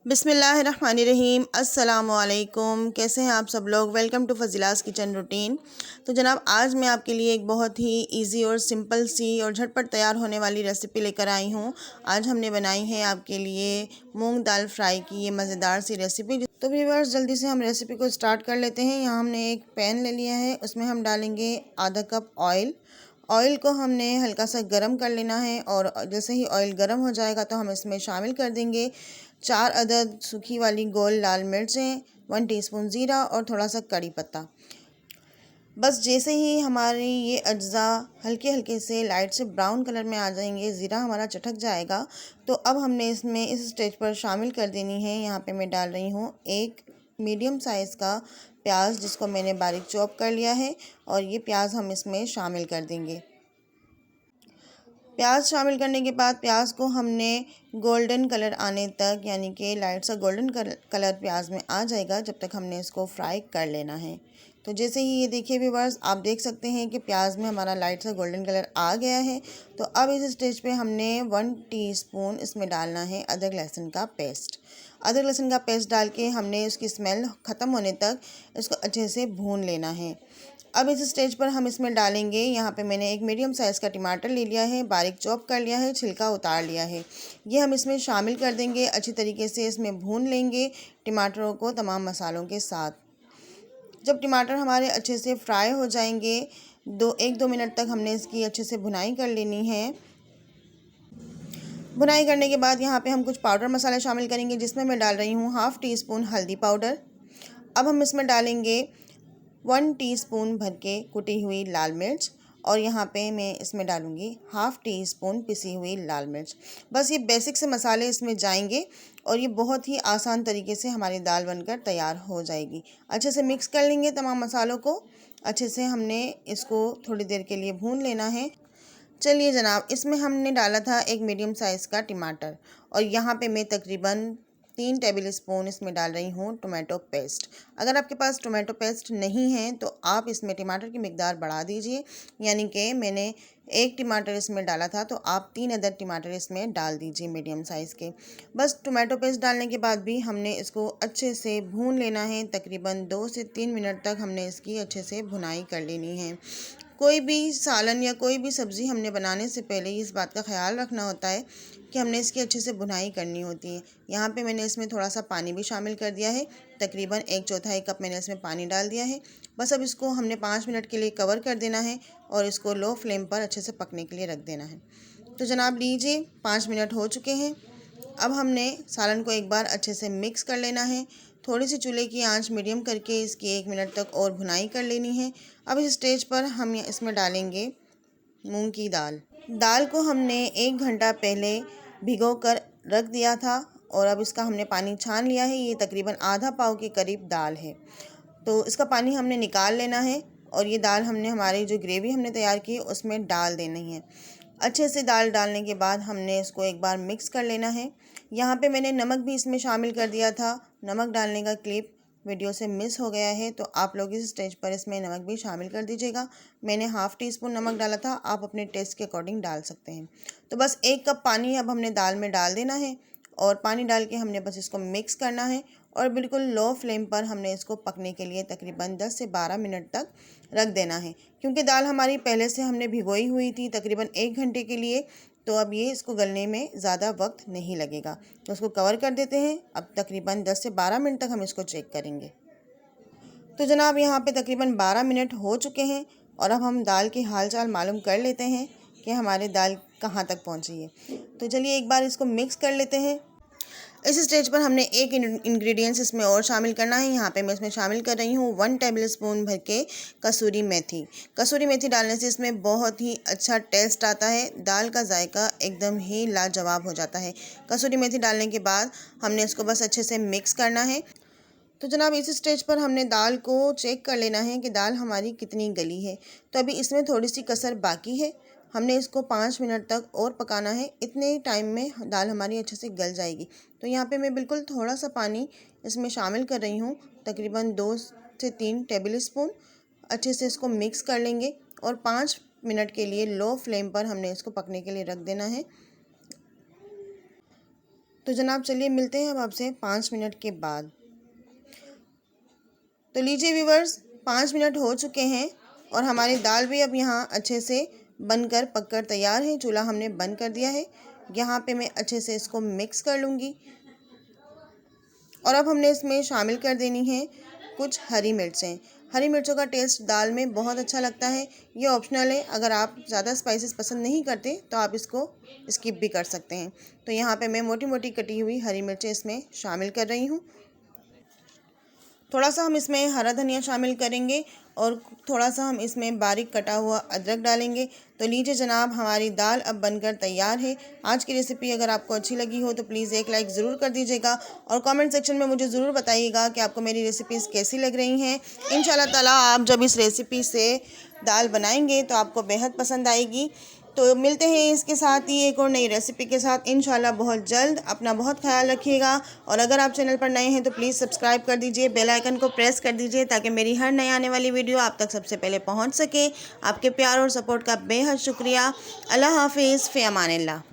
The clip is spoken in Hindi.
बिस्मिल्लाहिर्रहमानिर्रहीम। अस्सलामुअलैकुम। कैसे हैं आप सब लोग। Welcome to Fazila's kitchen routine. तो जनाब, आज मैं आपके लिए एक बहुत ही इजी और सिंपल सी और झटपट तैयार होने वाली रेसिपी लेकर आई हूँ। आज हमने बनाई है आपके लिए मूंग दाल फ्राई की ये मज़ेदार सी रेसिपी। तो व्यूअर्स, जल्दी से हम रेसिपी को स्टार्ट कर लेते हैं। यहाँ हमने एक पैन ले लिया है, उसमें हम डालेंगे आधा कप ऑयल। ऑयल को हमने हल्का सा गरम कर लेना है और जैसे ही ऑयल गरम हो जाएगा तो हम इसमें शामिल कर देंगे 4 अदद सूखी वाली गोल लाल मिर्चें, 1 टीस्पून ज़ीरा और थोड़ा सा कड़ी पत्ता। बस जैसे ही हमारी ये अज्जा हल्के हल्के से लाइट से ब्राउन कलर में आ जाएंगे, ज़ीरा हमारा चटक जाएगा, तो अब हमने इसमें इस स्टेज पर शामिल कर देनी है। यहाँ पे मैं डाल रही हूँ एक मीडियम साइज़ का प्याज, जिसको मैंने बारीक चॉप कर लिया है, और ये प्याज हम इसमें शामिल कर देंगे। प्याज शामिल करने के बाद प्याज को हमने गोल्डन कलर आने तक, यानी कि लाइट सा गोल्डन कलर प्याज में आ जाएगा, जब तक हमने इसको फ्राई कर लेना है। तो जैसे ही ये देखिए व्यूअर्स, आप देख सकते हैं कि प्याज में हमारा लाइट सा गोल्डन कलर आ गया है। तो अब इस स्टेज पे हमने 1 टीस्पून इसमें डालना है अदरक लहसुन का पेस्ट। अदरक लहसुन का पेस्ट डाल के हमने उसकी स्मेल ख़त्म होने तक इसको अच्छे से भून लेना है। अब इस स्टेज पर हम इसमें डालेंगे, यहाँ पे मैंने एक मीडियम साइज़ का टमाटर ले लिया है, बारीक चॉप कर लिया है, छिलका उतार लिया है। ये हम इसमें शामिल कर देंगे। अच्छी तरीके से इसमें भून लेंगे टमाटरों को तमाम मसालों के साथ। जब टमाटर हमारे अच्छे से फ्राई हो जाएंगे, 1-2 मिनट तक हमने इसकी अच्छे से भुनाई कर लेनी है। भुनाई करने के बाद यहाँ पे हम कुछ पाउडर मसाले शामिल करेंगे, जिसमें मैं डाल रही हूँ हाफ़ टी स्पून हल्दी पाउडर। अब हम इसमें डालेंगे 1 टीस्पून भर के कुटी हुई लाल मिर्च, और यहाँ पे मैं इसमें डालूँगी हाफ़ टी स्पून पिसी हुई लाल मिर्च। बस ये बेसिक से मसाले इसमें जाएंगे और ये बहुत ही आसान तरीके से हमारी दाल बनकर तैयार हो जाएगी। अच्छे से मिक्स कर लेंगे तमाम मसालों को। अच्छे से हमने इसको थोड़ी देर के लिए भून लेना है। चलिए जनाब, इसमें हमने डाला था एक मीडियम साइज़ का टमाटर, और यहाँ पे मैं तकरीबन 3 टेबल स्पून इसमें डाल रही हूँ टोमेटो पेस्ट। अगर आपके पास टोमेटो पेस्ट नहीं है तो आप इसमें टमाटर की मिकदार बढ़ा दीजिए, यानी कि मैंने 1 टमाटर इसमें डाला था तो आप 3 अदद टमाटर इसमें डाल दीजिए मीडियम साइज़ के। बस टोमेटो पेस्ट डालने के बाद भी हमने इसको अच्छे से भून लेना है। तकरीबन 2 से 3 मिनट तक हमने इसकी अच्छे से भुनाई कर लेनी है। कोई भी सालन या कोई भी सब्ज़ी हमने बनाने से पहले इस बात का ख़्याल रखना होता है कि हमने इसकी अच्छे से भुनाई करनी होती है। यहाँ पे मैंने इसमें थोड़ा सा पानी भी शामिल कर दिया है। तकरीबन 1/4 कप मैंने इसमें पानी डाल दिया है। बस अब इसको हमने 5 मिनट के लिए कवर कर देना है और इसको लो फ्लेम पर अच्छे से पकने के लिए रख देना है। तो जनाब लीजिए, 5 मिनट हो चुके हैं। अब हमने सालन को एक बार अच्छे से मिक्स कर लेना है। थोड़ी सी चूल्हे की आंच मीडियम करके इसकी 1 मिनट तक और भुनाई कर लेनी है। अब इस स्टेज पर हम इसमें डालेंगे मूंग की दाल। दाल को हमने 1 घंटा पहले भिगो कर रख दिया था, और अब इसका हमने पानी छान लिया है। ये तकरीबन आधा पाव के करीब दाल है, तो इसका पानी हमने निकाल लेना है, और ये दाल हमने हमारी जो ग्रेवी हमने तैयार की उसमें डाल देनी है। अच्छे से दाल डालने के बाद हमने इसको एक बार मिक्स कर लेना है। यहाँ पे मैंने नमक भी इसमें शामिल कर दिया था। नमक डालने का क्लिप वीडियो से मिस हो गया है, तो आप लोग इस स्टेज पर इसमें नमक भी शामिल कर दीजिएगा। मैंने हाफ़ टी स्पून नमक डाला था, आप अपने टेस्ट के अकॉर्डिंग डाल सकते हैं। तो बस 1 कप पानी अब हमने दाल में डाल देना है, और पानी डाल के हमने बस इसको मिक्स करना है, और बिल्कुल लो फ्लेम पर हमने इसको पकने के लिए तकरीबन 10 से 12 मिनट तक रख देना है। क्योंकि दाल हमारी पहले से हमने भिगोई हुई थी तकरीबन 1 घंटे के लिए, तो अब ये इसको गलने में ज़्यादा वक्त नहीं लगेगा। तो उसको कवर कर देते हैं। अब तकरीबन 10 से 12 मिनट तक हम इसको चेक करेंगे। तो जनाब, यहाँ पे तकरीबन 12 मिनट हो चुके हैं, और अब हम दाल की हाल चाल मालूम कर लेते हैं कि हमारी दाल कहाँ तक पहुँची है। तो चलिए एक बार इसको मिक्स कर लेते हैं। इस स्टेज पर हमने एक इंग्रेडिएंट्स इसमें और शामिल करना है। यहाँ पे मैं इसमें शामिल कर रही हूँ 1 टेबल स्पून भर के कसूरी मेथी। कसूरी मेथी डालने से इसमें बहुत ही अच्छा टेस्ट आता है, दाल का जायका एकदम ही लाजवाब हो जाता है। कसूरी मेथी डालने के बाद हमने इसको बस अच्छे से मिक्स करना है। तो जनाब, इस स्टेज पर हमने दाल को चेक कर लेना है कि दाल हमारी कितनी गली है। तो अभी इसमें थोड़ी सी कसर बाकी है, हमने इसको 5 मिनट तक और पकाना है। इतने टाइम में दाल हमारी अच्छे से गल जाएगी। तो यहाँ पे मैं बिल्कुल थोड़ा सा पानी इसमें शामिल कर रही हूँ, तकरीबन 2 से 3 टेबल स्पून। अच्छे से इसको मिक्स कर लेंगे, और 5 मिनट के लिए लो फ्लेम पर हमने इसको पकने के लिए रख देना है। तो जनाब चलिए मिलते हैं अब आपसे 5 मिनट के बाद। तो लीजिए व्यूवर्स, 5 मिनट हो चुके हैं और हमारी दाल भी अब यहाँ अच्छे से बनकर पककर तैयार है। चूल्हा हमने बंद कर दिया है। यहाँ पे मैं अच्छे से इसको मिक्स कर लूँगी और अब हमने इसमें शामिल कर देनी है कुछ हरी मिर्चें। हरी मिर्चों का टेस्ट दाल में बहुत अच्छा लगता है। ये ऑप्शनल है, अगर आप ज़्यादा स्पाइसेस पसंद नहीं करते तो आप इसको स्किप भी कर सकते हैं। तो यहाँ पे मैं मोटी मोटी कटी हुई हरी मिर्चें इसमें शामिल कर रही हूँ। थोड़ा सा हम इसमें हरा धनिया शामिल करेंगे और थोड़ा सा हम इसमें बारीक कटा हुआ अदरक डालेंगे। तो लीजिए जनाब, हमारी दाल अब बनकर तैयार है। आज की रेसिपी अगर आपको अच्छी लगी हो तो प्लीज़ एक लाइक ज़रूर कर दीजिएगा और कमेंट सेक्शन में मुझे ज़रूर बताइएगा कि आपको मेरी रेसिपीज़ कैसी लग रही हैं। इंशाल्लाह ताला आप जब इस रेसिपी से दाल बनाएंगे तो आपको बेहद पसंद आएगी। तो मिलते हैं इसके साथ ही एक और नई रेसिपी के साथ इंशाल्लाह बहुत जल्द। अपना बहुत ख्याल रखिएगा और अगर आप चैनल पर नए हैं तो प्लीज़ सब्सक्राइब कर दीजिए, बेल आइकन को प्रेस कर दीजिए ताकि मेरी हर नई आने वाली वीडियो आप तक सबसे पहले पहुंच सके। आपके प्यार और सपोर्ट का बेहद शुक्रिया। अल्लाह हाफिज़, फ़ी अमानिल्लाह।